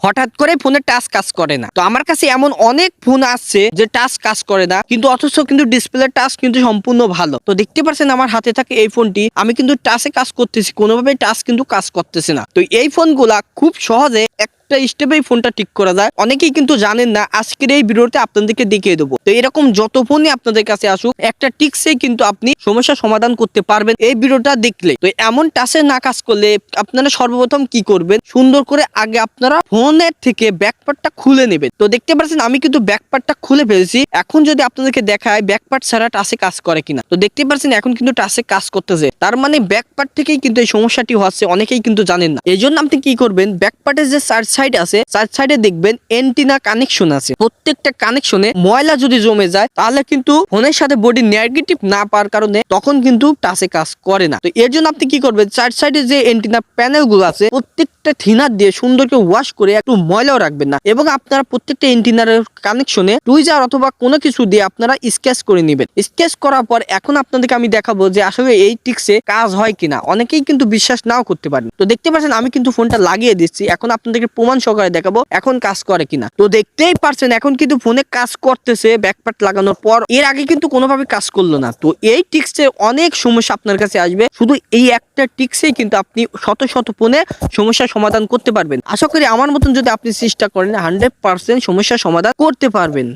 হঠাৎ করে ফোনে টাচ কাজ করে না। তো আমার কাছে এমন অনেক ফোন আসছে যে টাচ কাজ করে না, কিন্তু অথচ কিন্তু ডিসপ্লে টাচ কিন্তু সম্পূর্ণ ভালো। তো দেখতে পাচ্ছেন আমার হাতে থাকে এই ফোনটি, আমি কিন্তু টাচে কাজ করতেছি, কোনোভাবে টাচ কিন্তু কাজ করতেছে না। তো এই ফোনগুলা খুব সহজে একটা স্টেপে এই ফোনটা ঠিক করা যায়। অনেকেই কিন্তু জানেন না, আজকের এই ভিডিওতে আপনাদেরকে দেখিয়ে দেবো। তো এরকম যত ফোনই আপনাদের কাছে আসুক, একটা টিক্সে কিন্তু আপনি সমস্যার সমাধান করতে পারবেন এই ভিডিওটা দেখলে। তো এমন টাচে না কাজ করলে আপনারা সর্বপ্রথম কি করবেন, সুন্দর করে আগে আপনারা ফোনের থেকে ব্যাকপার্টটা খুলে নেবেন। তো দেখতে পাচ্ছেন আমি কিন্তু ব্যাকপার্টটা খুলে ফেলেছি। এখন যদি আপনাদেরকে দেখায় ব্যাকপার্ট ছাড়া টাচে কাজ করে কিনা, তো দেখতে পাচ্ছেন এখন কিন্তু টাচে কাজ করতেছে। তার মানে ব্যাকপার্ট থেকেই কিন্তু এই সমস্যাটি হচ্ছে, অনেকেই কিন্তু জানেন না। এই জন্য আপনি কি করবেন, ব্যাকপার্টের যে চার সাইড আছে, চার সাইডে দেখবেন এন্টিনা কানেকশন আছে। প্রত্যেকটা কানেকশনে ময়লা যদি জমে যায়, তাহলে কিন্তু ফোনের সাথে বডি নেগেটিভ না পাওয়ার কারণে তখন কিন্তু টাচে কাজ করে না। তো এর জন্য আপনি কি করবেন, চার সাইডে যে এন্টিনা প্যানেল গুলো আছে, প্রত্যেকটা থিনার দিয়ে সুন্দর করে ওয়াশ করে একটু ময়লাও রাখবেন না, এবং আপনারা প্রত্যেকটা এন্টিনার কানেকশনে টুইজার অথবা কোনো কিছু দিয়ে আপনারা স্কেচ করে নেবেন। স্কেচ করার পর এখন আপনাদেরকে আমি দেখাবো যে আসলে এই টিক্সে কাজ হয় কিনা। অনেকেই কিন্তু বিশ্বাস নাও করতে পারেন। তো দেখতে পাচ্ছেন আমি কিন্তু ফোনটা লাগিয়ে দিচ্ছি, এখন আপনাদেরকে প্রমাণ সহকারে দেখাবো এখন কাজ করে কিনা। তো দেখতেই পারছেন এখন কিন্তু ফোনে কাজ করতেছে ব্যাকপার্ট লাগানোর পর। এর আগে কিন্তু কোনোভাবে কাজ করলো না। তো এই টিক্সে অনেক সমস্যা আপনার কাছে আসবে, শুধু এই একটা টিক্সেই কিন্তু আপনি শত শত ফোনে সমস্যার সমাধান করতে পারবেন। আশা করি আমার মতন যদি আপনি চেষ্টা করেন 100% সমস্যার সমাধান করতে পারবেন।